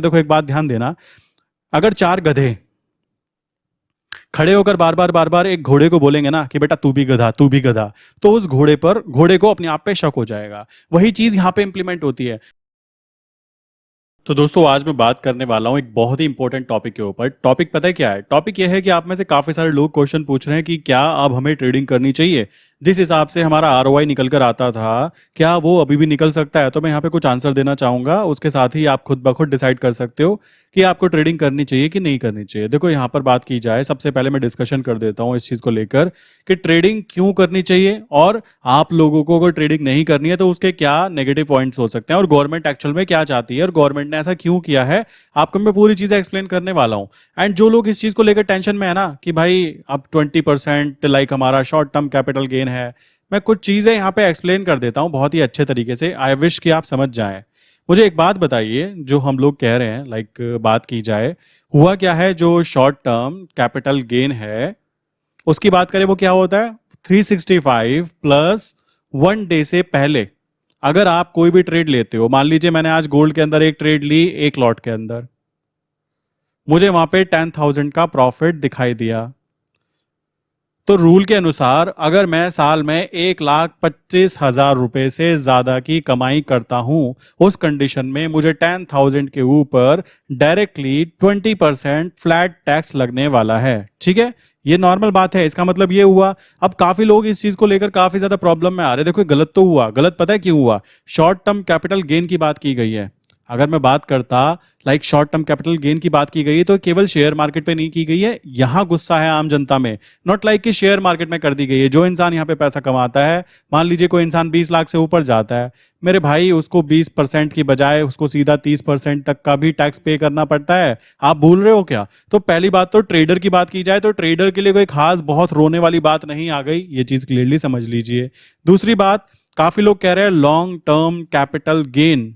देखो एक बात ध्यान देना, अगर चार गधे खड़े होकर बार बार एक घोड़े को बोलेंगे ना कि बेटा तू भी गधा तू भी गधा, तो उस घोड़े को अपने आप पे शक हो जाएगा। वही चीज यहां पे इंप्लीमेंट होती है। तो दोस्तों आज मैं बात करने वाला हूं एक बहुत ही इंपॉर्टेंट टॉपिक के ऊपर। टॉपिक पता है क्या है? टॉपिक यह है कि आप में से काफी सारे लोग क्वेश्चन पूछ रहे हैं कि क्या अब हमें ट्रेडिंग करनी चाहिए। जिस हिसाब से हमारा आरओआई निकल कर आता था, क्या वो अभी भी निकल सकता है? तो मैं यहाँ पे कुछ आंसर देना चाहूंगा, उसके साथ ही आप खुद ब खुद डिसाइड कर सकते हो कि आपको ट्रेडिंग करनी चाहिए कि नहीं करनी चाहिए। देखो यहाँ पर बात की जाए, सबसे पहले मैं डिस्कशन कर देता हूँ इस चीज को लेकर कि ट्रेडिंग क्यों करनी चाहिए, और आप लोगों को अगर ट्रेडिंग नहीं करनी है तो उसके क्या नेगेटिव पॉइंट्स हो सकते हैं, और गवर्नमेंट एक्चुअल में क्या चाहती है और गवर्नमेंट ने ऐसा क्यों किया है, आपको मैं पूरी चीजें एक्सप्लेन करने वाला हूं। एंड जो लोग इस चीज को लेकर टेंशन में है ना कि भाई अब 20% लाइक हमारा शॉर्ट टर्म कैपिटल गेन है, मैं कुछ चीजें यहाँ पे एक्सप्लेन कर देता हूँ बहुत ही अच्छे तरीके से। आई विश कि आप समझ जाएं। मुझे एक बात बताइए, जो हम लोग कह रहे हैं लाइक बात की जाए, हुआ क्या है जो शॉर्ट टर्म कैपिटल गेन है उसकी बात करें, वो क्या होता है? 365 प्लस 1 डे से पहले अगर आप कोई भी ट्रेड लेते हो, मान लीजिए मैंने आज गोल्ड के अंदर एक ट्रेड ली, एक लॉट के अंदर मुझे वहां पे 10,000 का प्रॉफिट दिखाई दिया, तो रूल के अनुसार अगर मैं साल में 1,25,000 रुपए से ज्यादा की कमाई करता हूं, उस कंडीशन में मुझे 10,000 के ऊपर डायरेक्टली 20% फ्लैट टैक्स लगने वाला है। ठीक है, ये नॉर्मल बात है। इसका मतलब ये हुआ, अब काफी लोग इस चीज को लेकर काफी ज्यादा प्रॉब्लम में आ रहे हैं। देखो गलत तो हुआ, गलत पता है क्यों हुआ? शॉर्ट टर्म कैपिटल गेन की बात की गई है। अगर मैं बात करता like short term capital gain की बात की गई है तो केवल शेयर मार्केट पे नहीं की गई है, यहां गुस्सा है आम जनता में, नॉट लाइक कि शेयर मार्केट में कर दी गई है। जो इंसान यहां पे पैसा कमाता है, मान लीजिए कोई इंसान 20 लाख से ऊपर जाता है, मेरे भाई उसको 20% की बजाय उसको सीधा 30% तक का भी टैक्स पे करना पड़ता है। आप भूल रहे हो क्या? तो पहली बात तो ट्रेडर की बात की जाए तो ट्रेडर के लिए कोई खास बहुत रोने वाली बात नहीं आ गई, ये चीज क्लियरली समझ लीजिए। दूसरी बात, काफी लोग कह रहे हैं लॉन्ग टर्म कैपिटल गेन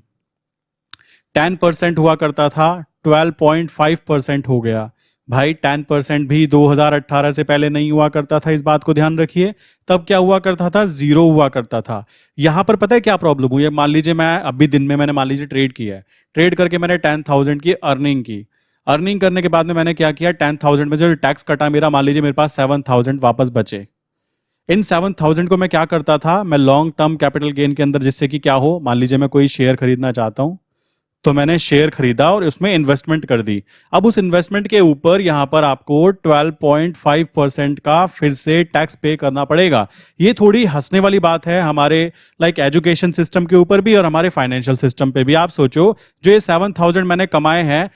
10% हुआ करता था, 12.5% हो गया। भाई 10% भी 2018 से पहले नहीं हुआ करता था, इस बात को ध्यान रखिए। तब क्या हुआ करता था? जीरो हुआ करता था। यहां पर पता है क्या प्रॉब्लम हुई है? मान लीजिए मैं अभी दिन में मैंने मान लीजिए ट्रेड किया है, ट्रेड करके मैंने 10,000 की अर्निंग की। अर्निंग करने के बाद में मैंने क्या किया, 10,000 में जो टैक्स कटा मेरा, मान लीजिए मेरे पास 7,000 वापस बचे। इन 7,000 को मैं क्या करता था, मैं लॉन्ग टर्म कैपिटल गेन के अंदर, जिससे कि क्या हो, मान लीजिए मैं कोई शेयर खरीदना चाहता हूं तो मैंने शेयर खरीदा और उसमें इन्वेस्टमेंट कर दी। अब उस इन्वेस्टमेंट के ऊपर यहां पर आपको 12.5% का फिर से टैक्स पे करना पड़ेगा। ये थोड़ी हंसने वाली बात है हमारे लाइक एजुकेशन सिस्टम के ऊपर भी और हमारे फाइनेंशियल सिस्टम पे भी। आप सोचो, जो ये 7,000 मैंने कमाए हैं,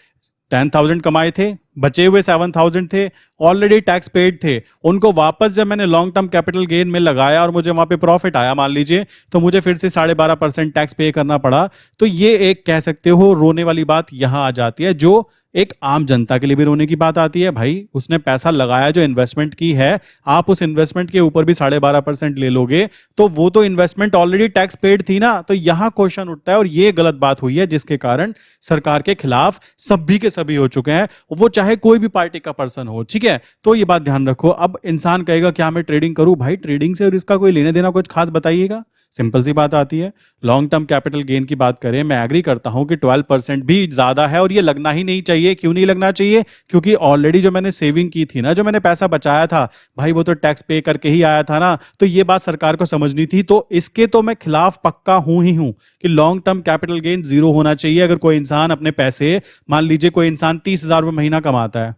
10,000 कमाए थे, बचे हुए 7,000 थे, ऑलरेडी टैक्स पेड थे, उनको वापस जब मैंने लॉन्ग टर्म कैपिटल गेन में लगाया और मुझे वहां पे प्रॉफिट आया मान लीजिए, तो मुझे फिर से 12.5% टैक्स पे करना पड़ा। तो ये एक कह सकते हो रोने वाली बात यहां आ जाती है, जो एक आम जनता के लिए भी रोने की बात आती है। भाई उसने पैसा लगाया, जो इन्वेस्टमेंट की है, आप उस इन्वेस्टमेंट के ऊपर भी 12.5% ले लोगे तो वो तो इन्वेस्टमेंट ऑलरेडी टैक्स पेड थी ना। तो यहां क्वेश्चन उठता है और ये गलत बात हुई है, जिसके कारण सरकार के खिलाफ सभी के सभी हो चुके हैं, वो चाहे कोई भी पार्टी का पर्सन हो। ठीक है, तो ये बात ध्यान रखो। अब इंसान कहेगा क्या मैं ट्रेडिंग करूं? भाई ट्रेडिंग से और इसका कोई लेने देना कुछ खास बताइएगा। सिंपल सी बात आती है। लॉन्ग टर्म कैपिटल गेन की बात करें, मैं एग्री करता हूं कि 12% भी ज्यादा है और ये लगना ही नहीं चाहिए। क्यों नहीं लगना चाहिए? क्योंकि ऑलरेडी जो मैंने सेविंग की थी ना, जो मैंने पैसा बचाया था, भाई वो तो टैक्स पे करके ही आया था ना। तो ये बात सरकार को समझनी थी। तो इसके तो मैं खिलाफ पक्का हूं ही हूं कि long term capital gain zero होना चाहिए। अगर कोई इंसान अपने पैसे, मान लीजिए कोई इंसान 30,000 रुपये महीना कमाता है,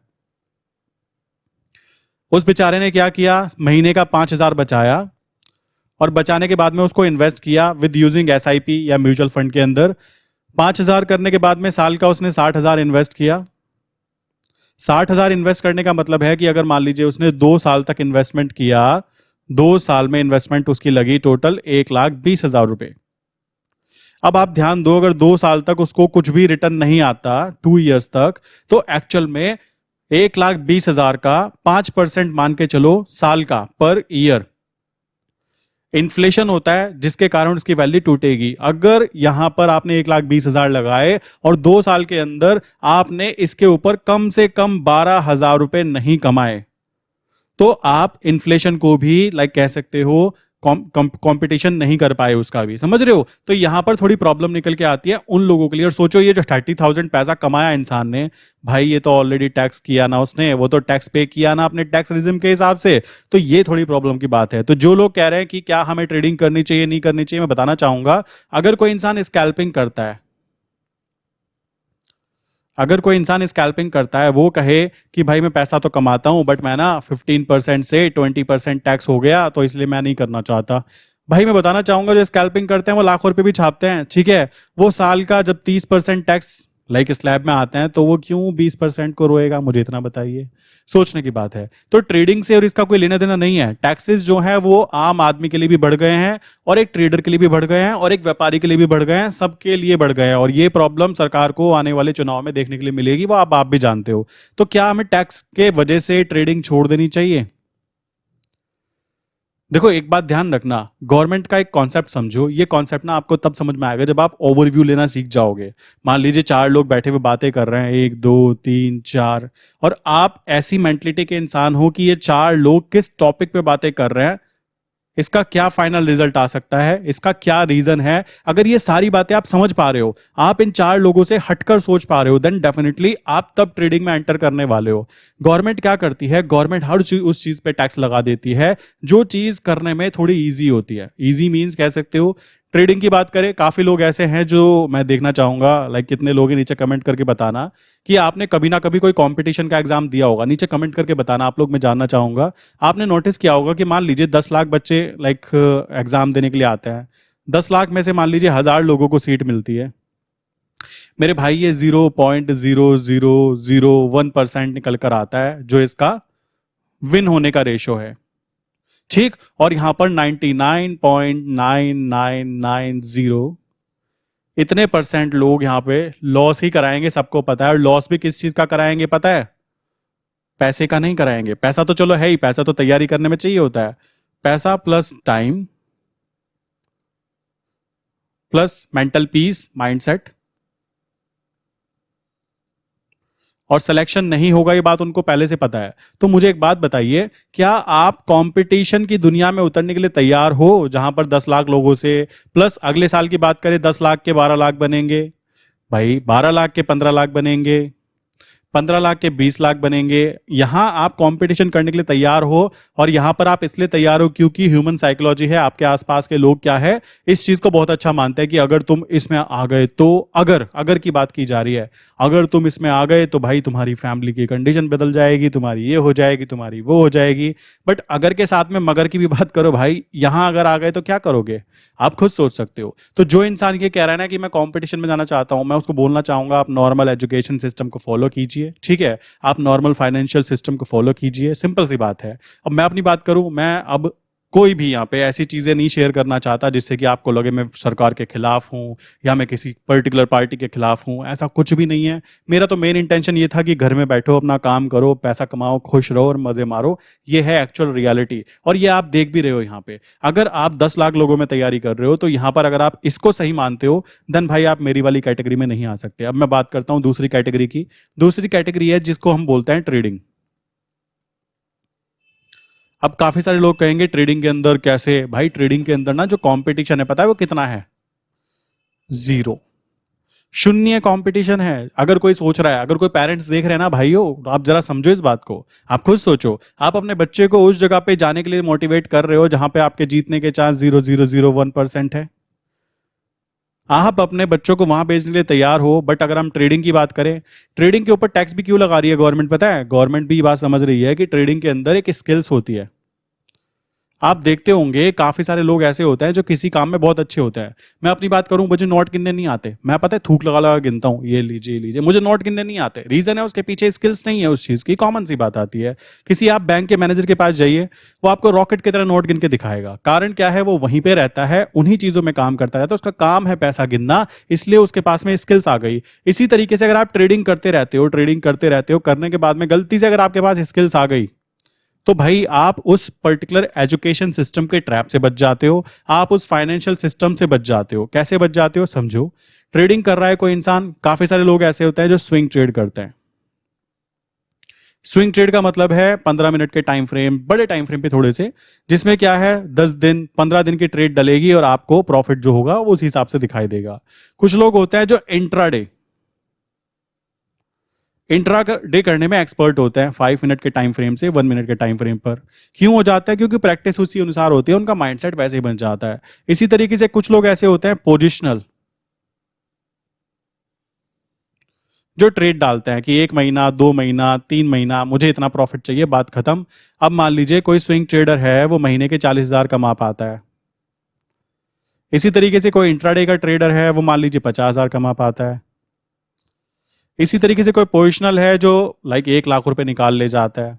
उस बेचारे ने क्या किया, महीने का 5,000 बचाया और बचाने के बाद में उसको इन्वेस्ट किया विद यूजिंग एसआईपी या म्यूचुअल फंड के अंदर। 5,000 करने के बाद में साल का उसने 60,000 इन्वेस्ट किया। 60,000 इन्वेस्ट करने का मतलब है कि अगर मान लीजिए उसने 2 साल तक इन्वेस्टमेंट किया, 2 साल में इन्वेस्टमेंट उसकी लगी टोटल 1,20,000 रुपए। अब आप ध्यान दो, अगर 2 साल तक उसको कुछ भी रिटर्न नहीं आता, 2 इयर्स तक, तो एक्चुअल में 1,20,000 का 5% मान के चलो साल का पर ईयर इन्फ्लेशन होता है, जिसके कारण उसकी वैल्यू टूटेगी। अगर यहां पर आपने 1,20,000 लगाए और 2 साल के अंदर आपने इसके ऊपर कम से कम 12,000 रुपए नहीं कमाए, तो आप इन्फ्लेशन को भी लाइक कह सकते हो कंपटीशन नहीं कर पाए उसका भी, समझ रहे हो? तो यहां पर थोड़ी प्रॉब्लम निकल के आती है उन लोगों के लिए। और सोचो ये जो 30,000 पैसा कमाया इंसान ने, भाई ये तो ऑलरेडी टैक्स किया ना उसने, वो तो टैक्स पे किया ना अपने टैक्स रिजिम के हिसाब से। तो ये थोड़ी प्रॉब्लम की बात है। तो जो लोग कह रहे हैं कि क्या हमें ट्रेडिंग करनी चाहिए नहीं करनी चाहिए, मैं बताना चाहूंगा, अगर कोई इंसान स्कैल्पिंग करता है, अगर कोई इंसान स्कैल्पिंग करता है, वो कहे कि भाई मैं पैसा तो कमाता हूं बट मैं ना 15% से 20% टैक्स हो गया तो इसलिए मैं नहीं करना चाहता। भाई मैं बताना चाहूंगा जो स्कैल्पिंग करते हैं वो लाखों रुपए भी छापते हैं, ठीक है? वो साल का जब 30% टैक्स लाइक स्लैब में आते हैं तो वो क्यों 20% को रोएगा, मुझे इतना बताइए। सोचने की बात है। तो ट्रेडिंग से और इसका कोई लेना देना नहीं है। टैक्सेस जो है वो आम आदमी के लिए भी बढ़ गए हैं और एक ट्रेडर के लिए भी बढ़ गए हैं और एक व्यापारी के लिए भी बढ़ गए हैं, सबके लिए बढ़ गए हैं। और ये प्रॉब्लम सरकार को आने वाले चुनाव में देखने के लिए मिलेगी, वो आप भी जानते हो। तो क्या हमें टैक्स के वजह से ट्रेडिंग छोड़ देनी चाहिए? देखो एक बात ध्यान रखना, गवर्नमेंट का एक कॉन्सेप्ट समझो। ये कॉन्सेप्ट ना आपको तब समझ में आएगा जब आप ओवरव्यू लेना सीख जाओगे। मान लीजिए 4 लोग बैठे हुए बातें कर रहे हैं, 1 2 3 4, और आप ऐसी मेंटलिटी के इंसान हो कि ये 4 लोग किस टॉपिक पे बातें कर रहे हैं, इसका क्या फाइनल रिजल्ट आ सकता है, इसका क्या रीजन है। अगर ये सारी बातें आप समझ पा रहे हो, आप इन 4 लोगों से हटकर सोच पा रहे हो, देन डेफिनेटली आप तब ट्रेडिंग में एंटर करने वाले हो। गवर्नमेंट क्या करती है, गवर्नमेंट हर चीज उस चीज पे टैक्स लगा देती है जो चीज करने में थोड़ी इजी होती है। इजी मींस कह सकते हो, ट्रेडिंग की बात करें, काफी लोग ऐसे हैं जो मैं देखना चाहूंगा, लाइक कितने लोग हैं नीचे कमेंट करके बताना कि आपने कभी ना कभी कोई कंपटीशन का एग्जाम दिया होगा। नीचे कमेंट करके बताना आप लोग, मैं जानना चाहूंगा। आपने नोटिस किया होगा कि मान लीजिए 10 लाख बच्चे लाइक एग्जाम देने के लिए आते हैं, 10 लाख में से मान लीजिए 1000 लोगों को सीट मिलती है। मेरे भाई ये 0.0001% निकल कर आता है जो इसका विन होने का रेशो है, ठीक? और यहां पर 99.9990 इतने परसेंट लोग यहां पे लॉस ही कराएंगे, सबको पता है। और लॉस भी किस चीज का कराएंगे पता है? पैसे का नहीं कराएंगे। पैसा तो चलो है ही, पैसा तो तैयारी करने में चाहिए होता है। पैसा plus time plus mental peace, mindset, और सिलेक्शन नहीं होगा, ये बात उनको पहले से पता है। तो मुझे एक बात बताइए, क्या आप कंपटीशन की दुनिया में उतरने के लिए तैयार हो जहां पर 10 लाख लोगों से, प्लस अगले साल की बात करें 10 लाख के 12 लाख बनेंगे, भाई 12 लाख के 15 लाख बनेंगे, 15 लाख के 20 लाख बनेंगे। यहां आप कंपटीशन करने के लिए तैयार हो, और यहां पर आप इसलिए तैयार हो क्योंकि ह्यूमन साइकोलॉजी है, आपके आसपास के लोग क्या है, इस चीज को बहुत अच्छा मानते हैं कि अगर तुम इसमें आ गए तो, अगर की बात की जा रही है, अगर तुम इसमें आ गए तो भाई तुम्हारी फैमिली की कंडीशन बदल जाएगी, तुम्हारी ये हो जाएगी, तुम्हारी वो हो जाएगी। बट अगर के साथ में मगर की भी बात करो भाई, यहां अगर आ गए तो क्या करोगे, आप खुद सोच सकते हो। तो जो इंसान ये कह रहा है ना कि मैं कंपटीशन में जाना चाहता हूं, मैं उसको बोलना चाहूंगा आप नॉर्मल एजुकेशन सिस्टम को फॉलो कीजिए, ठीक है? आप नॉर्मल फाइनेंशियल सिस्टम को फॉलो कीजिए, सिंपल सी बात है। अब मैं अपनी बात करूं, मैं अब कोई भी यहाँ पे ऐसी चीजें नहीं शेयर करना चाहता जिससे कि आपको लगे मैं सरकार के खिलाफ हूं या मैं किसी पर्टिकुलर पार्टी के खिलाफ हूं। ऐसा कुछ भी नहीं है। मेरा तो मेन इंटेंशन ये था कि घर में बैठो, अपना काम करो, पैसा कमाओ, खुश रहो और मजे मारो। ये है एक्चुअल रियलिटी, और ये आप देख भी रहे हो यहाँ पे। अगर आप 10 लाख लोगों में तैयारी कर रहे हो तो यहाँ पर अगर आप इसको सही मानते हो, देन भाई आप मेरी वाली कैटेगरी में नहीं आ सकते। अब मैं बात करता हूं दूसरी कैटेगरी की। दूसरी कैटेगरी है जिसको हम बोलते हैं ट्रेडिंग। अब काफी सारे लोग कहेंगे ट्रेडिंग के अंदर कैसे? भाई ट्रेडिंग के अंदर ना जो कंपटीशन है, पता है वो कितना है? 0, शून्य कंपटीशन है। अगर कोई सोच रहा है, अगर कोई पेरेंट्स देख रहे हैं ना भाइयों, तो आप जरा समझो इस बात को। आप खुद सोचो, आप अपने बच्चे को उस जगह पे जाने के लिए मोटिवेट कर रहे हो जहां पे आपके जीतने के चांस 0.001% है। आप अपने बच्चों को वहां भेजने के लिए तैयार हो, बट अगर हम ट्रेडिंग की बात करें, ट्रेडिंग के ऊपर टैक्स भी क्यों लगा रही है गवर्नमेंट? पता है, गवर्नमेंट भी ये बात समझ रही है कि ट्रेडिंग के अंदर एक स्किल्स होती है। आप देखते होंगे काफी सारे लोग ऐसे होते हैं जो किसी काम में बहुत अच्छे होते हैं। मैं अपनी बात करूं, मुझे नोट गिनने नहीं आते, मैं पता है थूक लगा लगा गिनता हूं, ये लीजिए ये लीजिए, मुझे नोट गिनने नहीं आते। रीजन है उसके पीछे स्किल्स नहीं है उस चीज की, कॉमन सी बात आती है। किसी आप बैंक के मैनेजर के पास जाइए, वो आपको रॉकेट की तरह नोट गिन के दिखाएगा। कारण क्या है, वो वहीं पे रहता है, उन्हीं चीजों में काम करता रहता है, उसका काम है पैसा गिनना, इसलिए उसके पास में स्किल्स आ गई। इसी तरीके से अगर आप ट्रेडिंग करते रहते हो, ट्रेडिंग करते रहते हो, करने के बाद में गलती से अगर आपके पास स्किल्स आ गई, तो भाई आप उस पर्टिकुलर एजुकेशन सिस्टम के ट्रैप से बच जाते हो, आप उस फाइनेंशियल सिस्टम से बच जाते हो। कैसे बच जाते हो समझो। ट्रेडिंग कर रहा है कोई इंसान, काफी सारे लोग ऐसे होते हैं जो स्विंग ट्रेड करते हैं। स्विंग ट्रेड का मतलब है 15 मिनट के टाइम फ्रेम, बड़े टाइम फ्रेम पे थोड़े से, जिसमें क्या है 10 दिन 15 दिन की ट्रेड डलेगी और आपको प्रॉफिट जो होगा वो उस हिसाब से दिखाई देगा। कुछ लोग होते हैं जो इंट्रा डे करने में एक्सपर्ट होते हैं, 5 मिनट के टाइम फ्रेम से 1 मिनट के टाइम फ्रेम पर। क्यों हो जाता है? क्योंकि प्रैक्टिस उसी अनुसार होती है, उनका माइंडसेट वैसे ही बन जाता है। इसी तरीके से कुछ लोग ऐसे होते हैं पोजिशनल, जो ट्रेड डालते हैं कि 1 महीना 2 महीना 3 महीना मुझे इतना प्रॉफिट चाहिए, बात खत्म। अब मान लीजिए कोई स्विंग ट्रेडर है, वो महीने के 40,000 कमा पाता है। इसी तरीके से कोई इंट्राडे का ट्रेडर है, वो मान लीजिए 50,000 कमा पाता है। इसी तरीके से कोई पोजिशनल है जो 1 लाख रुपए निकाल ले जाता है।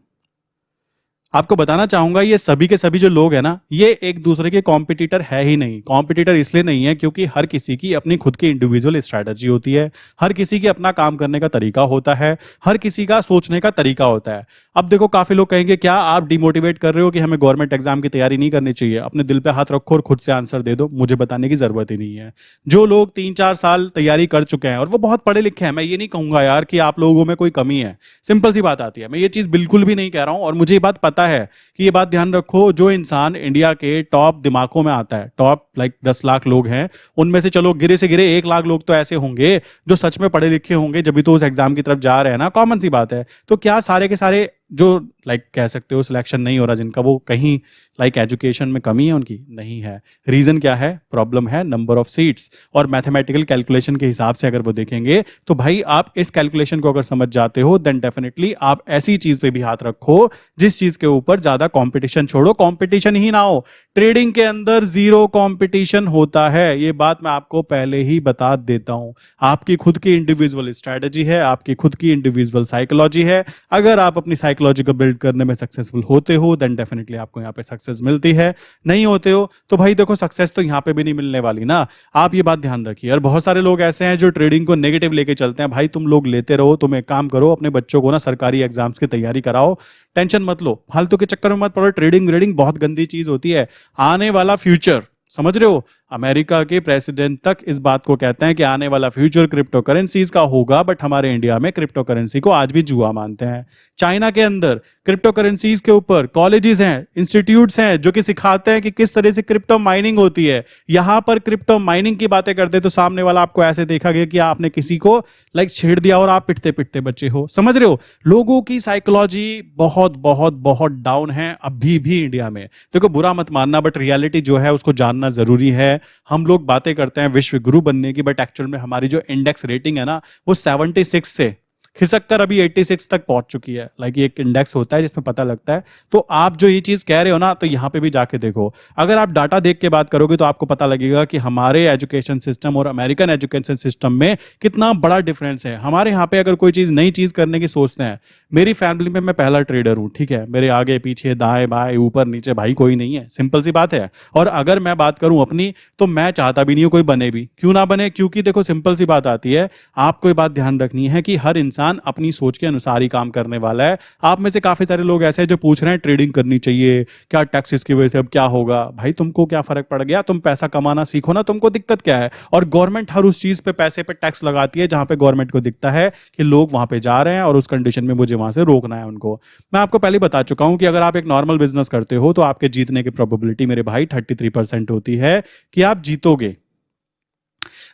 आपको बताना चाहूंगा ये सभी के सभी जो लोग हैं ना, ये एक दूसरे के कॉम्पिटिटर है ही नहीं। कॉम्पिटिटर इसलिए नहीं है क्योंकि हर किसी की अपनी खुद की इंडिविजुअल स्ट्रैटेजी होती है, हर किसी की अपना काम करने का तरीका होता है, हर किसी का सोचने का तरीका होता है। अब देखो, काफी लोग कहेंगे क्या आप डिमोटिवेट कर रहे हो कि हमें गवर्नमेंट एग्जाम की तैयारी नहीं करनी चाहिए? अपने दिल पे हाथ रखो और खुद से आंसर दे दो, मुझे बताने की जरूरत ही नहीं है। जो लोग 3-4 साल तैयारी कर चुके हैं और वो बहुत पढ़े लिखे हैं, मैं ये नहीं कहूंगा यार कि आप लोगों में कोई कमी है, सिंपल सी बात आती है, मैं ये चीज बिल्कुल भी नहीं कह रहा हूं। और मुझे ये बात पता है कि ये बात ध्यान रखो, जो इंसान इंडिया के टॉप दिमागों में आता है, टॉप 10 लाख लोग हैं, उनमें से चलो गिरे से गिरे 1 लाख लोग तो ऐसे होंगे जो सच में पढ़े लिखे होंगे, जब भी तो उस एग्जाम की तरफ जा रहे हैं ना, कॉमन सी बात है। तो क्या सारे के सारे जो कह सकते हो सिलेक्शन नहीं हो रहा, जिनका वो कहीं एजुकेशन में कमी है, उनकी नहीं है। रीजन क्या है? प्रॉब्लम है नंबर ऑफ सीट्स। और मैथमेटिकल कैलकुलेशन के हिसाब से अगर वो देखेंगे तो भाई आप इस कैलकुलेशन को अगर समझ जाते हो, देन डेफिनेटली आप ऐसी चीज पे भी हाथ रखो जिस चीज के ऊपर ज्यादा कंपटीशन, छोड़ो कंपटीशन ही ना हो। ट्रेडिंग के अंदर जीरो कंपटीशन होता है, ये बात मैं आपको पहले ही बता देता हूं। आपकी खुद की इंडिविजुअल स्ट्रेटजी है, आपकी खुद की इंडिविजुअल साइकोलॉजी है। अगर आप अपनी साइकोलॉजी को बिल्ड करने में सक्सेसफुल होते हो, देन डेफिनेटली आपको यहाँ पे सक्सेस मिलती है। नहीं होते हो तो भाई देखो, सक्सेस तो यहाँ पे भी नहीं मिलने वाली ना, आप ये बात ध्यान रखिए। और बहुत सारे लोग ऐसे हैं जो ट्रेडिंग को नेगेटिव लेके चलते हैं। भाई तुम लोग लेते रहो, तुम एक काम करो, अपने बच्चों को ना सरकारी एग्जाम्स की तैयारी कराओ, टेंशन मत लो, फालतू के चक्कर में मत पड़ो। ट्रेडिंग रेडिंग बहुत गंदी चीज होती है। आने वाला फ्यूचर, समझ रहे हो, अमेरिका के प्रेसिडेंट तक इस बात को कहते हैं कि आने वाला फ्यूचर क्रिप्टो करेंसीज का होगा, बट हमारे इंडिया में क्रिप्टो करेंसी को आज भी जुआ मानते हैं। चाइना के अंदर क्रिप्टो करेंसीज के ऊपर कॉलेजेस हैं, इंस्टीट्यूट्स हैं जो कि सिखाते हैं कि किस तरह से क्रिप्टो माइनिंग होती है। यहां पर क्रिप्टो माइनिंग की बातें करते तो सामने वाला आपको ऐसे देखा गया कि आपने किसी को छेड़ दिया और आप पिटते पिटते बच्चे हो। समझ रहे हो, लोगों की साइकोलॉजी बहुत बहुत बहुत डाउन है अभी भी इंडिया में। देखो बुरा मत मानना, बट रियलिटी जो है उसको जानना जरूरी है। हम लोग बातें करते हैं विश्व गुरु बनने की, बट एक्चुअल में हमारी जो इंडेक्स रेटिंग है ना, वो 76 से खिसक कर अभी 86 तक पहुंच चुकी है। ये एक इंडेक्स होता है जिसमें पता लगता है। तो आप जो ये चीज कह रहे हो ना, तो यहां पे भी जाके देखो। अगर आप डाटा देख के बात करोगे तो आपको पता लगेगा कि हमारे एजुकेशन सिस्टम और अमेरिकन एजुकेशन सिस्टम में कितना बड़ा डिफरेंस है। हमारे यहाँ पे अगर कोई चीज नई चीज करने की सोचते हैं, मेरी फैमिली में मैं पहला ट्रेडर हूं, ठीक है, मेरे आगे पीछे दाएं बाएं ऊपर नीचे भाई कोई नहीं है, सिंपल सी बात है। और अगर मैं बात करूं अपनी, तो मैं चाहता भी नहीं हूं कोई बने भी। क्यों ना बने? क्योंकि देखो सिंपल सी बात आती है, आपको ये बात ध्यान रखनी है कि हर इंसान अपनी सोच के अनुसार ही काम करने वाला है। आप में से काफी सारे लोग ऐसे हैं जो पूछ रहे हैं ट्रेडिंग करनी चाहिए क्या, टैक्सेस की वजह से अब क्या होगा? भाई तुमको क्या फर्क पड़ गया? तुम पैसा कमाना सीखो ना, तुमको दिक्कत क्या है? और गवर्नमेंट हर उस चीज पे पैसे पे टैक्स लगाती है जहां पे गवर्नमेंट को दिखता है कि लोग वहां पे जा रहे हैं और उस कंडीशन में मुझे वहां से रोकना है उनको। मैं आपको पहले बता चुका हूं कि अगर आप एक नॉर्मल बिजनेस करते हो तो आपके जीतने की प्रोबेबिलिटी मेरे भाई 33% होती है कि आप जीतोगे।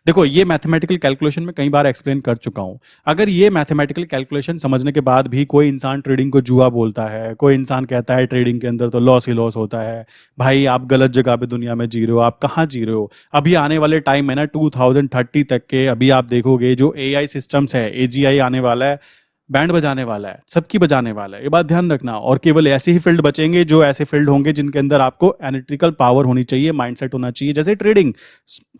देखो ये मैथमेटिकल कैलकुलेशन में कई बार एक्सप्लेन कर चुका हूं। अगर ये मैथमेटिकल कैलकुलेशन समझने के बाद भी कोई इंसान ट्रेडिंग को जुआ बोलता है, कोई इंसान कहता है ट्रेडिंग के अंदर तो लॉस ही लॉस होता है, भाई आप गलत जगह पे दुनिया में जी रहे हो। आप कहाँ जी रहे हो? अभी आने वाले टाइम में ना 2030 तक के, अभी आप देखोगे जो एआई सिस्टम्स है, एजीआई आने वाला है, बैंड बजाने वाला है, सबकी बजाने वाला है, ये बात ध्यान रखना। और केवल ऐसे ही फील्ड बचेंगे जो ऐसे फील्ड होंगे जिनके अंदर आपको एनालिटिकल पावर होनी चाहिए, माइंडसेट होना चाहिए। जैसे ट्रेडिंग,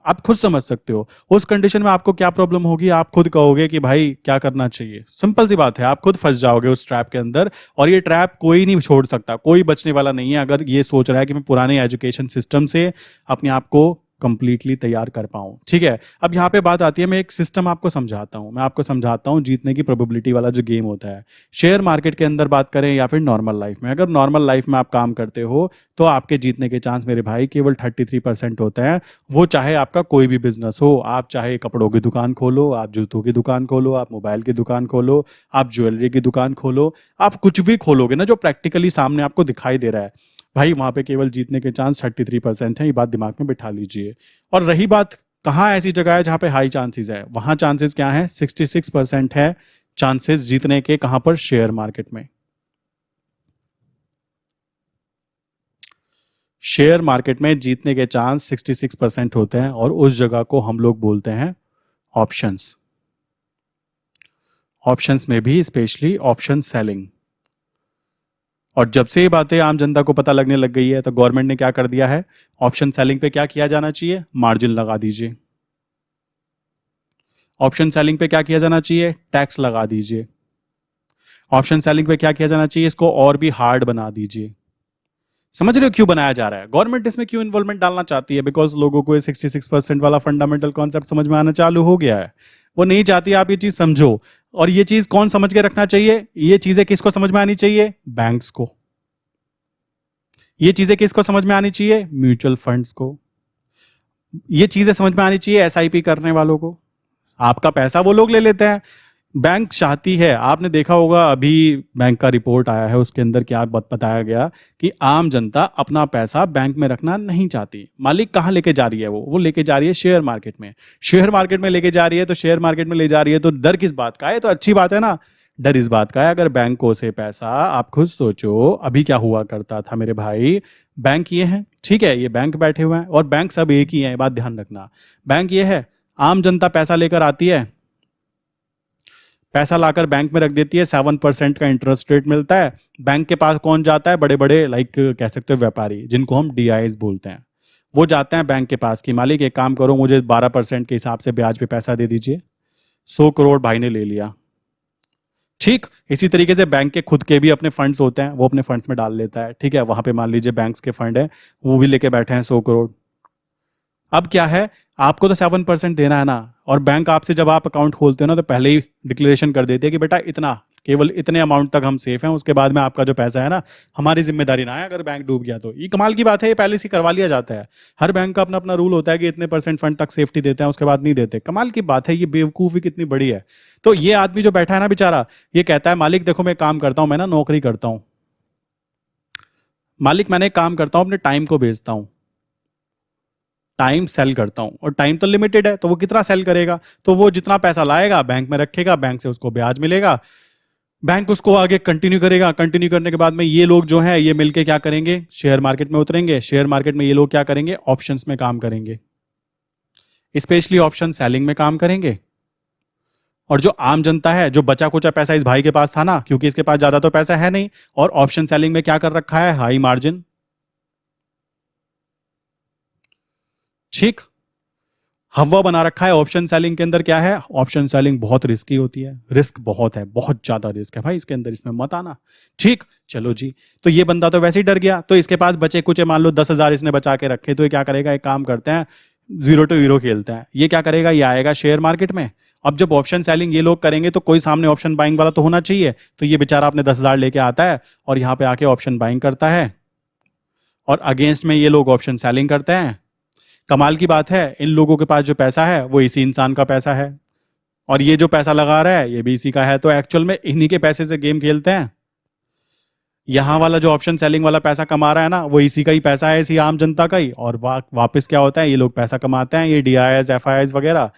आप खुद समझ सकते हो उस कंडीशन में आपको क्या प्रॉब्लम होगी। आप खुद कहोगे कि भाई क्या करना चाहिए, सिंपल सी बात है, आप खुद फंस जाओगे उस ट्रैप के अंदर। और ये ट्रैप कोई नहीं छोड़ सकता, कोई बचने वाला नहीं है अगर ये सोच रहा है कि मैं पुराने एजुकेशन सिस्टम से अपने आप को कंप्लीटली तैयार कर पाऊं। ठीक है, अब यहाँ पे बात आती है, मैं एक सिस्टम आपको समझाता हूँ, मैं आपको समझाता हूँ जीतने की प्रोबेबिलिटी वाला जो गेम होता है शेयर मार्केट के अंदर बात करें या फिर नॉर्मल लाइफ में। अगर नॉर्मल लाइफ में आप काम करते हो तो आपके जीतने के चांस मेरे भाई केवल 33% होते हैं। वो चाहे आपका कोई भी बिजनेस हो, आप चाहे कपड़ों की दुकान खोलो, आप जूतों की दुकान खोलो, आप मोबाइल की दुकान खोलो, आप ज्वेलरी की दुकान खोलो, आप कुछ भी खोलोगे ना जो प्रैक्टिकली सामने आपको दिखाई दे रहा है, भाई वहां पे केवल जीतने के चांस 33% है। ये बात दिमाग में बिठा लीजिए। और रही बात कहाँ ऐसी जगह है जहां पे हाई चांसेस है, वहां चांसेस क्या है, 66% है चांसेस जीतने के। कहां पर, शेयर मार्केट में। शेयर मार्केट में जीतने के चांस 66% होते हैं और उस जगह को हम लोग बोलते हैं ऑप्शंस। ऑप्शंस में भी स्पेशली ऑप्शन सेलिंग। और जब से ये बातें आम जनता को पता लगने लग गई है तो गवर्नमेंट ने क्या कर दिया है, ऑप्शन सेलिंग पे क्या किया जाना चाहिए, मार्जिन लगा दीजिए। ऑप्शन सेलिंग पे क्या किया जाना चाहिए, टैक्स लगा दीजिए। ऑप्शन सेलिंग पे क्या किया जाना चाहिए, इसको और भी हार्ड बना दीजिए। समझ रहे हो क्यों बनाया जा रहा है, गवर्नमेंट इसमें क्यों इन्वॉल्वमेंट डालना चाहती है? बिकॉज लोगों को ये 66% वाला फंडामेंटल कॉन्सेप्ट समझ में आना चालू हो गया है। वो नहीं चाहती आप ये चीज समझो। और ये चीज कौन समझ के रखना चाहिए, ये चीजें किसको समझ में आनी चाहिए, बैंक्स को। ये चीजें किसको समझ में आनी चाहिए, म्यूचुअल फंड्स को। ये चीजें समझ में आनी चाहिए एसआईपी करने वालों को। आपका पैसा वो लोग ले लेते हैं। बैंक चाहती है, आपने देखा होगा अभी बैंक का रिपोर्ट आया है, उसके अंदर क्या बताया गया कि आम जनता अपना पैसा बैंक में रखना नहीं चाहती। मालिक कहाँ लेके जा रही है, वो लेके जा रही है शेयर मार्केट में। शेयर मार्केट में लेके जा रही है, तो शेयर मार्केट में ले जा रही है तो डर किस बात का है, तो अच्छी बात है ना। डर इस बात का है, अगर बैंकों से पैसा, आप खुद सोचो अभी क्या हुआ करता था मेरे भाई। बैंक ये है, ठीक है, ये बैंक बैठे हुए हैं और बैंक सब एक ही है, बात ध्यान रखना। बैंक ये है, आम जनता पैसा लेकर आती है, पैसा लाकर बैंक में रख देती है, 7% का इंटरेस्ट रेट मिलता है। बैंक के पास कौन जाता है, बड़े बड़े लाइक कह सकते हो व्यापारी, जिनको हम डीआईज बोलते हैं। वो जाते हैं बैंक के पास कि मालिक एक काम करो, मुझे 12% के हिसाब से ब्याज पे पैसा दे दीजिए। 100 करोड़ भाई ने ले लिया। ठीक इसी तरीके से बैंक के खुद के भी अपने फंड्स होते हैं, वो अपने फंड्स में डाल लेता है। ठीक है, वहां पे मान लीजिए बैंक्स के फंड है, वो भी लेके बैठे हैं 100 करोड़। अब क्या है, आपको तो 7% देना है ना, और बैंक आपसे जब आप अकाउंट खोलते हो ना तो पहले ही डिक्लेरेशन कर देते हैं कि बेटा इतना, केवल इतने अमाउंट तक हम सेफ हैं, उसके बाद में आपका जो पैसा है ना हमारी जिम्मेदारी ना है अगर बैंक डूब गया तो। ये कमाल की बात है, ये पहले से करवा लिया जाता है। हर बैंक का अपना अपना रूल होता है कि इतने % फंड तक सेफ्टी देते हैं, उसके बाद नहीं देते। कमाल की बात है, ये बेवकूफ़ी कितनी बड़ी है। तो ये आदमी जो बैठा है ना बेचारा, ये कहता है मालिक देखो मैं काम करता हूं, मैं ना नौकरी करता हूं मालिक, मैंने काम करता हूं, अपने टाइम को बेचता हूं, टाइम सेल करता हूं, और टाइम तो लिमिटेड है, तो वो कितना सेल करेगा, तो वो जितना पैसा लाएगा बैंक में रखेगा, बैंक से उसको ब्याज मिलेगा, बैंक उसको आगे कंटिन्यू करेगा। कंटिन्यू करने के बाद में ये लोग जो है ये मिलके क्या करेंगे, शेयर मार्केट में उतरेंगे। शेयर मार्केट में ये लोग क्या करेंगे, ऑप्शंस में काम करेंगे, स्पेशली ऑप्शन सेलिंग में काम करेंगे। और जो आम जनता है, जो बचा कुचा पैसा इस भाई के पास था ना, क्योंकि इसके पास ज्यादा तो पैसा है नहीं, और ऑप्शन सेलिंग में क्या कर रखा है, हाई मार्जिन। ठीक, हवा बना रखा है। ऑप्शन सेलिंग के अंदर क्या है, ऑप्शन सेलिंग बहुत रिस्की होती है, रिस्क बहुत है, बहुत ज्यादा रिस्क है भाई इसके अंदर, इसमें मत आना। ठीक, चलो जी, तो ये बंदा तो वैसे ही डर गया, तो इसके पास बचे कुछ मान लो 10,000 इसने बचा के रखे, तो ये क्या करेगा, एक काम करते हैं, 0 to 0 खेलते हैं। ये क्या करेगा, ये आएगा शेयर मार्केट में। अब जब ऑप्शन सेलिंग ये लोग करेंगे तो कोई सामने ऑप्शन बाइंग वाला तो होना चाहिए, तो ये बेचारा अपने 10,000 लेके आता है और यहाँ पे आके ऑप्शन बाइंग करता है, और अगेंस्ट में ये लोग ऑप्शन सेलिंग करते हैं। कमाल की बात है, इन लोगों के पास जो पैसा है वो इसी इंसान का पैसा है, और ये जो पैसा लगा रहा है ये भी इसी का है, तो एक्चुअल में इन्हीं के पैसे से गेम खेलते हैं। यहां वाला जो ऑप्शन सेलिंग वाला पैसा कमा रहा है ना, वो इसी का ही पैसा है, इसी आम जनता का ही। और वापस क्या होता है, ये लोग पैसा कमाते हैं, ये डीआईएस एफआईआईस वगैरह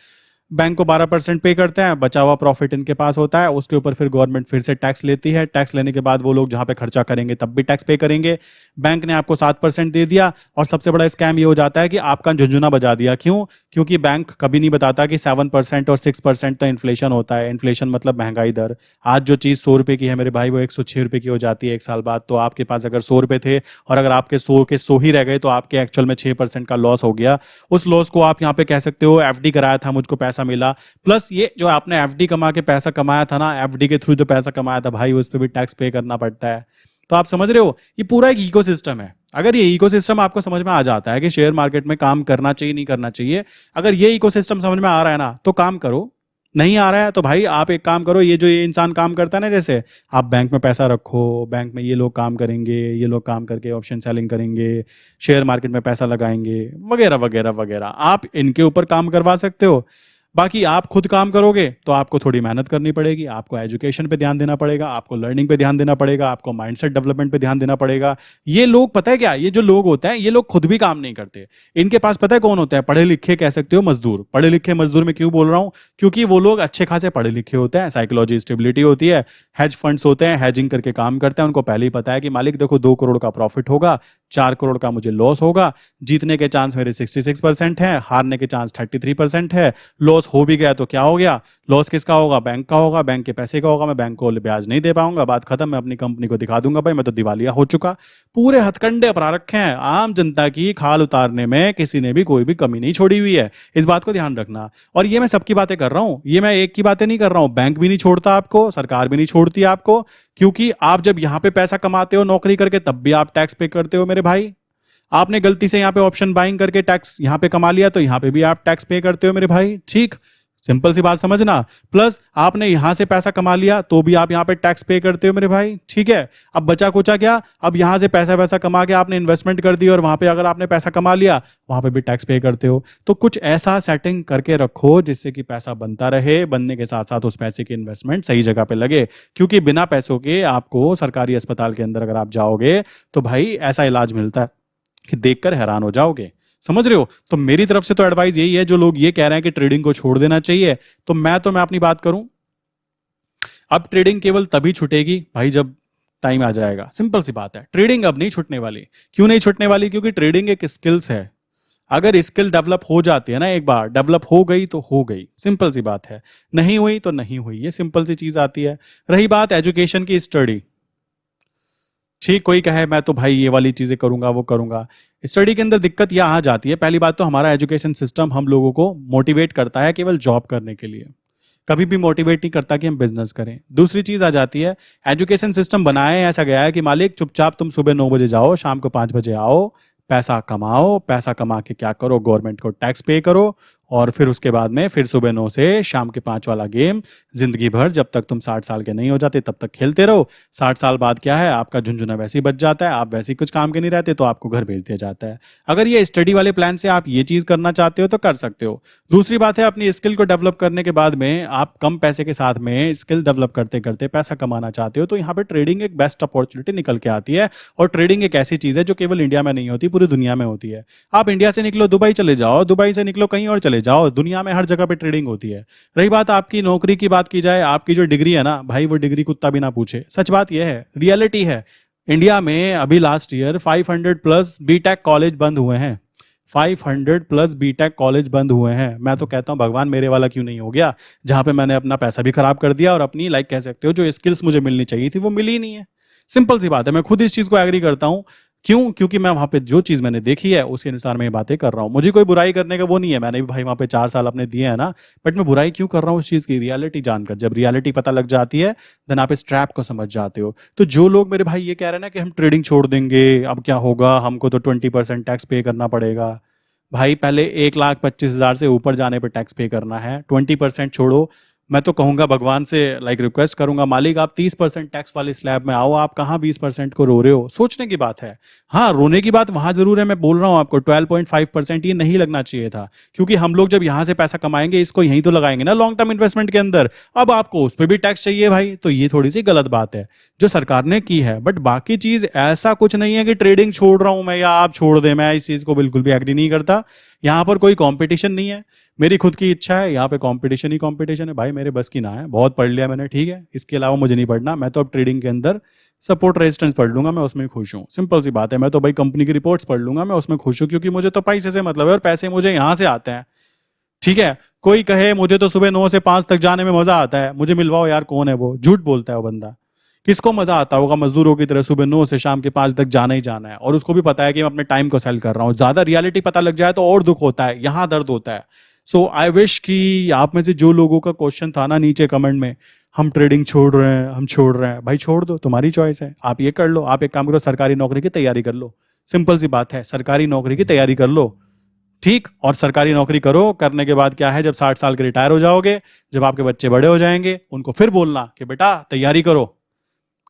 बैंक को 12% पे करते हैं, बचा हुआ प्रॉफिट इनके पास होता है, उसके ऊपर फिर गवर्नमेंट फिर से टैक्स लेती है। टैक्स लेने के बाद वो लोग जहां पे खर्चा करेंगे तब भी टैक्स पे करेंगे। बैंक ने आपको 7% दे दिया, और सबसे बड़ा स्कैम ये हो जाता है कि आपका झुंझुना बजा दिया। क्यों? क्योंकि बैंक कभी नहीं बताता कि 7% और 6% तो इन्फ्लेशन होता है। इन्फ्लेशन मतलब महंगाई दर। आज जो चीज़ 100 रुपये की है मेरे भाई, वो 106 रुपये की हो जाती है 1 साल बाद। तो आपके पास अगर 100 रुपये थे और अगर आपके 100 के 100 ही रह गए, तो आपके एक्चुअल में 6% का लॉस हो गया। उस लॉस को आप यहाँ पे कह सकते हो एफडी कराया था, मुझको पैसा मिला, प्लस ये जो आपने एफडी कमा के पैसा कमाया था ना, एफडी के थ्रू जो पैसा कमाया था भाई, उस पर भी टैक्स पे करना पड़ता है। तो आप समझ रहे हो, ये पूरा एक इकोसिस्टम है। अगर ये इकोसिस्टम आपको समझ में आ जाता है कि शेयर मार्केट में काम करना चाहिए नहीं करना चाहिए, अगर ये इकोसिस्टम समझ में आ रहा है ना तो काम करो, नहीं आ रहा है तो भाई आप एक काम करो, ये जो ये इंसान काम करता है ना, जैसे आप बैंक में पैसा रखो, बैंक में ये लोग काम करेंगे, ये लोग काम करके ऑप्शन सेलिंग करेंगे, शेयर मार्केट में पैसा लगाएंगे, वगैरह वगैरह वगैरह, आप इनके ऊपर काम करवा सकते हो। बाकी आप खुद काम करोगे तो आपको थोड़ी मेहनत करनी पड़ेगी, आपको एजुकेशन पे ध्यान देना पड़ेगा, आपको लर्निंग पे ध्यान देना पड़ेगा, आपको माइंडसेट डेवलपमेंट पे ध्यान देना पड़ेगा। ये लोग पता है क्या, ये जो लोग होते हैं ये लोग खुद भी काम नहीं करते, इनके पास पता है कौन होता है, पढ़े लिखे, कह सकते हो मजदूर। पढ़े लिखे मजदूर में क्यों बोल रहा हूं, क्योंकि वो लोग अच्छे खासे पढ़े लिखे होते हैं, साइकोलॉजी स्टेबिलिटी होती है, हैज फंड्स होते हैं, हैजिंग करके काम करते हैं, उनको पहले ही पता है कि मालिक देखो 2 करोड़ का प्रॉफिट होगा, 4 करोड़ का मुझे लॉस होगा, जीतने के चांस मेरे 66% है, हारने के चांस 33% है, लॉस हो भी गया तो क्या हो गया, लॉस किसका होगा, बैंक का होगा, बैंक के पैसे का होगा, मैं बैंक को ब्याज नहीं दे पाऊंगा, बात खत्म, मैं अपनी कंपनी को दिखा दूंगा भाई मैं तो दिवालिया हो चुका। पूरे हथकंडे अपना रखे हैं, आम जनता की खाल उतारने में किसी ने भी कोई भी कमी नहीं छोड़ी हुई है, इस बात को ध्यान रखना। और ये मैं सबकी बातें कर रहा हूं, ये मैं एक की बातें नहीं कर रहा हूं, बैंक भी नहीं छोड़ता आपको, सरकार भी नहीं छोड़ती आपको, क्योंकि आप जब यहां पे पैसा कमाते हो नौकरी करके तब भी आप टैक्स पे करते हो मेरे भाई। आपने गलती से यहां पे ऑप्शन बाइंग करके टैक्स यहां पे कमा लिया तो यहां पे भी आप टैक्स पे करते हो मेरे भाई, ठीक, सिंपल सी बात समझना। प्लस आपने यहां से पैसा कमा लिया तो भी आप यहां पे टैक्स पे करते हो मेरे भाई, ठीक है। अब बचा कुचा क्या, अब यहां से पैसा वैसा कमा के आपने इन्वेस्टमेंट कर दी और वहां पे अगर आपने पैसा कमा लिया वहां पे भी टैक्स पे करते हो। तो कुछ ऐसा सेटिंग करके रखो जिससे कि पैसा बनता रहे, बनने के साथ साथ उस पैसे की इन्वेस्टमेंट सही जगह पे लगे, क्योंकि बिना पैसों के आपको सरकारी अस्पताल के अंदर अगर आप जाओगे तो भाई ऐसा इलाज मिलता है कि देखकर हैरान हो जाओगे, समझ रहे हो। तो मेरी तरफ से तो एडवाइस यही है, जो लोग ये कह रहे हैं कि ट्रेडिंग को छोड़ देना चाहिए, तो मैं अपनी बात करूं, अब ट्रेडिंग केवल तभी छूटेगी भाई जब टाइम आ जाएगा, सिंपल सी बात है। ट्रेडिंग अब नहीं छूटने वाली, क्यों नहीं छूटने वाली, क्योंकि ट्रेडिंग एक स्किल्स है, अगर स्किल डेवलप हो जाती है ना, एक बार डेवलप हो गई तो हो गई, सिंपल सी बात है, नहीं हुई तो नहीं हुई, ये सिंपल सी चीज आती है। रही बात एजुकेशन की, स्टडी, ठीक, कोई कहे मैं तो भाई ये वाली चीजें करूंगा वो करूंगा, स्टडी के अंदर दिक्कत यह आ जाती है, पहली बात तो हमारा एजुकेशन सिस्टम हम लोगों को मोटिवेट करता है केवल जॉब करने के लिए, कभी भी मोटिवेट नहीं करता कि हम बिजनेस करें। दूसरी चीज आ जाती है, एजुकेशन सिस्टम बनाए ऐसा गया है कि मालिक चुपचाप तुम सुबह 9 बजे जाओ, शाम को 5 बजे आओ, पैसा कमाओ, पैसा कमा के क्या करो, गवर्नमेंट को टैक्स पे करो, और फिर उसके बाद में फिर सुबह 9 से शाम के 5 वाला गेम जिंदगी भर, जब तक तुम 60 साल के नहीं हो जाते तब तक खेलते रहो। 60 साल बाद क्या है, आपका झुंझुना वैसे ही बच जाता है, आप वैसे ही कुछ काम के नहीं रहते तो आपको घर भेज दिया जाता है। अगर ये स्टडी वाले प्लान से आप ये चीज करना चाहते हो तो कर सकते हो। दूसरी बात है, अपनी स्किल को डेवलप करने के बाद में आप कम पैसे के साथ में स्किल डेवलप करते करते पैसा कमाना चाहते हो, तो यहाँ पे ट्रेडिंग एक बेस्ट अपॉर्चुनिटी निकल के आती है। और ट्रेडिंग एक ऐसी चीज है जो केवल इंडिया में नहीं होती, पूरी दुनिया में होती है। आप इंडिया से निकलो दुबई चले जाओ, दुबई से निकलो कहीं और चले जाओ, दुनिया में हर जगह पे ट्रेडिंग होती है। रही बात आपकी नौकरी की बात की जाए, आपकी जो डिग्री है ना भाई, वो डिग्री कुत्ता भी ना पूछे, सच बात यह है, रियलिटी है। इंडिया में अभी last year 500 plus BTech college बंद हुए हैं, 500 प्लस बीटेक कॉलेज बंद हुए हैं। मैं तो कहता हूं भगवान मेरे वाला क्यों नहीं हो गया, जहां पे मैंने अपना पैसा भी खराब कर दिया और अपनी लाइक कह सकते हो जो स्किल्स मुझे मिलनी चाहिए थी वो मिली ही नहीं है। सिंपल सी बात है, मैं खुद इस चीज को एग्री करता हूं। क्यों, क्योंकि मैं वहां पे जो चीज मैंने देखी है उसके अनुसार मैं ये बातें कर रहा हूँ। मुझे कोई बुराई करने का वो नहीं है, मैंने भी भाई वहां पे 4 साल अपने दिए हैं ना, बट मैं बुराई क्यों कर रहा हूँ उस चीज की, रियलिटी जानकर। जब रियलिटी पता लग जाती है देन आप इस ट्रैप को समझ जाते हो। तो जो लोग मेरे भाई ये कह रहे हैं ना कि हम ट्रेडिंग छोड़ देंगे, अब क्या होगा, हमको तो 20% टैक्स पे करना पड़ेगा, भाई पहले 1,25,000 से ऊपर जाने पर टैक्स पे करना है, 20% छोड़ो। मैं तो कहूंगा भगवान से लाइक रिक्वेस्ट करूंगा, मालिक आप 30% टैक्स वाले स्लैब में आओ, आप कहाँ 20% को रो रहे हो। सोचने की बात है, हाँ रोने की बात वहां जरूर है, मैं बोल रहा हूँ आपको 12.5% ये नहीं लगना चाहिए था, क्योंकि हम लोग जब यहां से पैसा कमाएंगे इसको यहीं तो लगाएंगे ना लॉन्ग टर्म इन्वेस्टमेंट के अंदर, अब आपको उस पर भी टैक्स चाहिए भाई, तो ये थोड़ी सी गलत बात है जो सरकार ने की है। बट बाकी चीज ऐसा कुछ नहीं है कि ट्रेडिंग छोड़ रहा हूं मैं या आप छोड़ दे, मैं इस चीज को बिल्कुल भी एग्री नहीं करता। यहाँ पर कोई कंपटीशन नहीं है, मेरी खुद की इच्छा है, यहाँ पे कंपटीशन ही कंपटीशन है भाई, मेरे बस की ना है, बहुत पढ़ लिया मैंने, ठीक है, इसके अलावा मुझे नहीं पढ़ना। मैं तो अब ट्रेडिंग के अंदर सपोर्ट रेजिस्टेंस पढ़ लूंगा, मैं उसमें खुश हूँ, सिंपल सी बात है। मैं तो भाई कंपनी की रिपोर्ट्स पढ़ लूंगा, मैं उसमें खुश हूँ, क्योंकि मुझे तो पैसे से मतलब है और पैसे मुझे यहाँ से आते हैं, ठीक है। कोई कहे मुझे तो सुबह 9 से 5 तक जाने में मजा आता है, मुझे मिलवाओ यार, कौन है वो, झूठ बोलता है वो बंदा। किसको मजा आता होगा मजदूरों की तरह सुबह 9 से शाम के 5 तक जाना ही जाना है, और उसको भी पता है कि मैं अपने टाइम को सेल कर रहा हूँ। ज्यादा रियलिटी पता लग जाए तो और दुख होता है, यहाँ दर्द होता है। सो आई विश कि आप में से जो लोगों का क्वेश्चन था ना नीचे कमेंट में, हम ट्रेडिंग छोड़ रहे हैं, हम छोड़ रहे हैं, भाई छोड़ दो, तुम्हारी चॉइस है, आप ये कर लो, आप एक काम करो सरकारी नौकरी की तैयारी कर लो, सिंपल सी बात है, सरकारी नौकरी की तैयारी कर लो। ठीक, और सरकारी नौकरी करो, करने के बाद क्या है, जब 60 साल के रिटायर हो जाओगे, जब आपके बच्चे बड़े हो जाएंगे, उनको फिर बोलना कि बेटा तैयारी करो।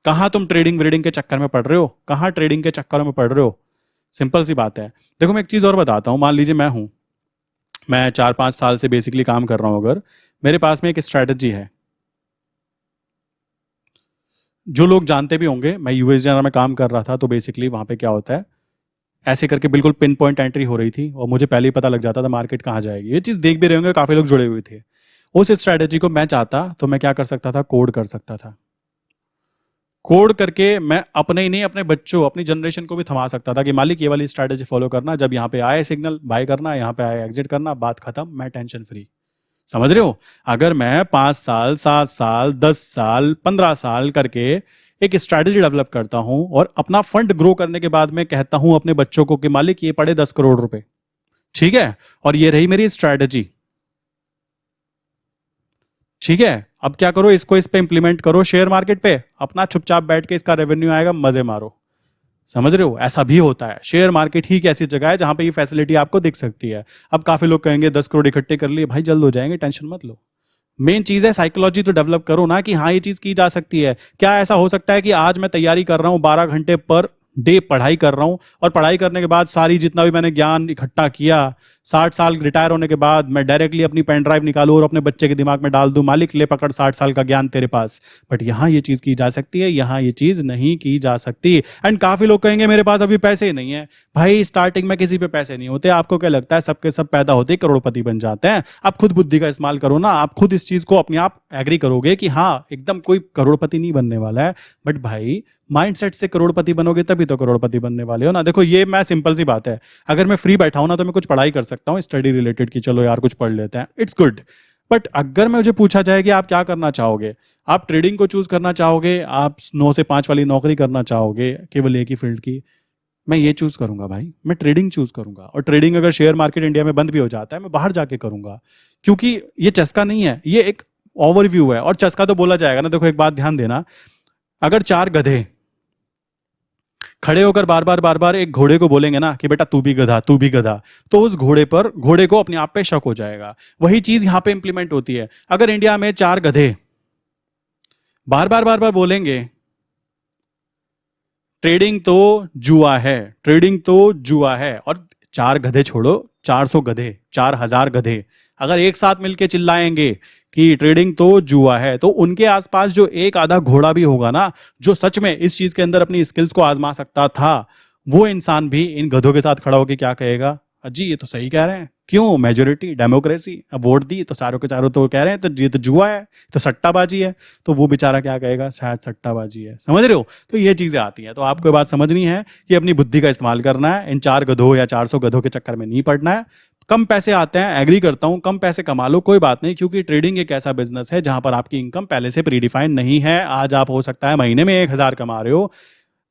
कहाँ तुम ट्रेडिंग व्रेडिंग के चक्कर में पड़ रहे हो, कहाँ ट्रेडिंग के चक्कर में पड़ रहे हो। सिंपल सी बात है। देखो मैं एक चीज और बताता हूँ, मान लीजिए मैं 4-5 साल से बेसिकली काम कर रहा हूँ, अगर मेरे पास में एक स्ट्रैटेजी है, जो लोग जानते भी होंगे, मैं यूएस में काम कर रहा था, तो बेसिकली वहां पे क्या होता है, ऐसे करके बिल्कुल पिन पॉइंट एंट्री हो रही थी और मुझे पहले ही पता लग जाता था मार्केट कहाँ जाएगी। ये चीज देख भी रहे होंगे, काफी लोग जुड़े हुए थे। उस स्ट्रैटेजी को मैं चाहता तो मैं क्या कर सकता था, कोड कर सकता था। कोड करके मैं अपने ही नहीं, अपने बच्चों, अपनी जनरेशन को भी थमा सकता था कि मालिक ये वाली स्ट्रैटेजी फॉलो करना, जब यहाँ पे आए सिग्नल बाय करना, यहाँ पे आए एग्जिट करना, बात खत्म, मैं टेंशन फ्री। समझ रहे हो। अगर मैं 5 साल, 7 साल, 10 साल, 15 साल करके एक स्ट्रैटेजी डेवलप करता हूं और अपना फंड ग्रो करने के बाद में कहता हूं अपने बच्चों को कि मालिक ये पड़े 10 करोड़ रुपए, ठीक है, और ये रही मेरी स्ट्रैटेजी, ठीक है, अब क्या करो, इसको इस पे इंप्लीमेंट करो शेयर मार्केट पे, अपना चुपचाप बैठ के इसका रेवेन्यू आएगा, मजे मारो। समझ रहे हो, ऐसा भी होता है। शेयर मार्केट ही एक ऐसी जगह है जहां पे ये फैसिलिटी आपको दिख सकती है। अब काफी लोग कहेंगे 10 करोड़ इकट्ठे कर लिए, भाई जल्द हो जाएंगे, टेंशन मत लो। मेन चीज है साइकोलॉजी तो डेवलप करो ना, कि हाँ ये चीज की जा सकती है। क्या ऐसा हो सकता है कि आज मैं तैयारी कर रहा हूं, 12 घंटे पर डे पढ़ाई कर रहा हूं, और पढ़ाई करने के बाद सारी जितना भी मैंने ज्ञान इकट्ठा किया, 60 साल रिटायर होने के बाद मैं डायरेक्टली अपनी पेन ड्राइव निकालूं और अपने बच्चे के दिमाग में डाल दूं, मालिक ले पकड़ 60 साल का ज्ञान तेरे पास। बट यहां ये चीज की जा सकती है, यहां ये चीज नहीं की जा सकती। एंड काफी लोग कहेंगे मेरे पास अभी पैसे ही नहीं है। भाई स्टार्टिंग में किसी पे पैसे नहीं होते। आपको क्या लगता है सबके सब पैदा होते करोड़पति बन जाते हैं? आप खुद बुद्धि का इस्तेमाल करो ना, आप खुद इस चीज को अपने आप एग्री करोगे कि हाँ एकदम कोई करोड़पति नहीं बनने वाला है। बट भाई माइंडसेट से करोड़पति बनोगे तभी तो करोड़पति बनने वाले हो ना। देखो ये मैं सिंपल सी बात है, अगर मैं फ्री बैठा हूं ना तो मैं कुछ पढ़ाई कर सकता हूं स्टडी रिलेटेड की, चलो यार कुछ पढ़ लेते हैं, इट्स गुड। बट अगर मुझे पूछा जाए कि आप क्या करना चाहोगे, आप ट्रेडिंग को चूज करना चाहोगे, आप 9 से 5 वाली नौकरी करना चाहोगे केवल एक ही फील्ड की, मैं ये चूज करूंगा भाई, मैं ट्रेडिंग चूज करूंगा। और ट्रेडिंग अगर शेयर मार्केट इंडिया में बंद भी हो जाता है, मैं बाहर जाके करूंगा, क्योंकि ये चस्का नहीं है, ये एक ओवरव्यू है। और चस्का तो बोला जाएगा ना। देखो एक बात ध्यान देना, अगर 4 गधे खड़े होकर बार बार एक घोड़े को बोलेंगे ना कि बेटा तू भी गधा, तू भी गधा, तो उस घोड़े को अपने आप पे शक हो जाएगा। वही चीज यहां पे इंप्लीमेंट होती है। अगर इंडिया में 4 गधे बार बार बोलेंगे ट्रेडिंग तो जुआ है, ट्रेडिंग तो जुआ है, और 4 गधे छोड़ो, 400 गधे, 4000 गधे अगर एक साथ मिलके चिल्लाएंगे कि ट्रेडिंग तो जुआ है, तो उनके आसपास जो एक आधा घोड़ा भी होगा ना, जो सच में इस चीज के अंदर अपनी स्किल्स को आजमा सकता था, वो इंसान भी इन गधों के साथ खड़ा होकर क्या कहेगा, अजी ये तो सही कह रहे हैं, क्यों, मेजोरिटी डेमोक्रेसी, अब वोट दी तो सारों के चारों तो कह रहे हैं तो ये तो जुआ है, तो सट्टाबाजी है, तो वो बेचारा क्या कहेगा, शायद सट्टाबाजी है। समझ रहे हो। तो ये चीजें आती हैं। तो आपको बात समझनी है कि अपनी बुद्धि का इस्तेमाल करना है, इन 4 गधों या 400 गधों के चक्कर में नहीं पड़ना है। कम पैसे आते हैं, एग्री करता हूं, कम पैसे कमा लो, कोई बात नहीं, क्योंकि ट्रेडिंग एक ऐसा बिजनेस है जहां पर आपकी इनकम पहले से प्रीडिफाइंड नहीं है। आज आप हो सकता है महीने में 1000 कमा रहे हो,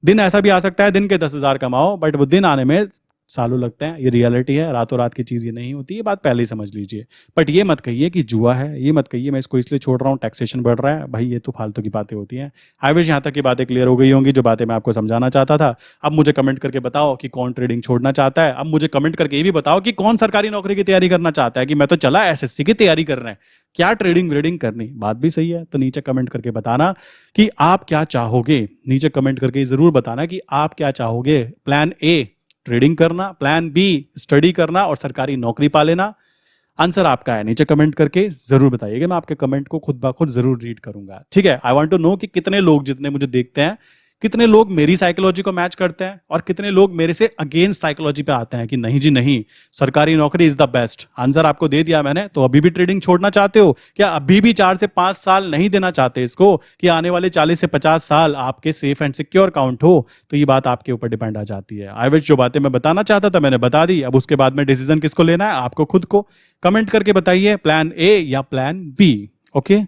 दिन ऐसा भी आ सकता है दिन के 10,000 कमाओ, बट वो दिन आने में सालों लगते हैं। ये रियलिटी है, रातों रात की चीज ये नहीं होती, ये बात पहले ही समझ लीजिए। बट ये मत कहिए कि जुआ है, ये मत कहिए मैं इसको इसलिए छोड़ रहा हूँ टैक्सेशन बढ़ रहा है, भाई ये तो फालतू की बातें होती हैं। आई विश यहाँ तक की बातें क्लियर हो गई होंगी, जो बातें मैं आपको समझाना चाहता था। अब मुझे कमेंट करके बताओ कि कौन ट्रेडिंग छोड़ना चाहता है। अब मुझे कमेंट करके ये भी बताओ कि कौन सरकारी नौकरी की तैयारी करना चाहता है, कि मैं तो चला एसएससी की तैयारी कर रहे हैं, क्या ट्रेडिंग व्रेडिंग करनी। बात भी सही है, तो नीचे कमेंट करके बताना कि आप क्या चाहोगे। नीचे कमेंट करके जरूर बताना कि आप क्या चाहोगे। प्लान ए ट्रेडिंग करना, प्लान बी स्टडी करना और सरकारी नौकरी पा लेना। आंसर आपका है, नीचे कमेंट करके जरूर बताइएगा, मैं आपके कमेंट को खुद ब खुद जरूर रीड करूंगा। ठीक है। आई वांट टू नो कि कितने लोग, जितने मुझे देखते हैं, कितने लोग मेरी साइकोलॉजी को मैच करते हैं और कितने लोग मेरे से अगेंस्ट साइकोलॉजी पे आते हैं कि नहीं जी नहीं, सरकारी नौकरी इज द बेस्ट। आंसर आपको दे दिया मैंने। तो अभी भी ट्रेडिंग छोड़ना चाहते हो क्या? अभी भी 4 से 5 साल नहीं देना चाहते इसको, कि आने वाले 40 से 50 साल आपके सेफ एंड सिक्योर काउंट हो? तो ये बात आपके ऊपर डिपेंड आ जाती है। आई विश जो बातें मैं बताना चाहता था मैंने बता दी। अब उसके बाद में डिसीजन किसको लेना है, आपको खुद को। कमेंट करके बताइए प्लान ए या प्लान बी। ओके।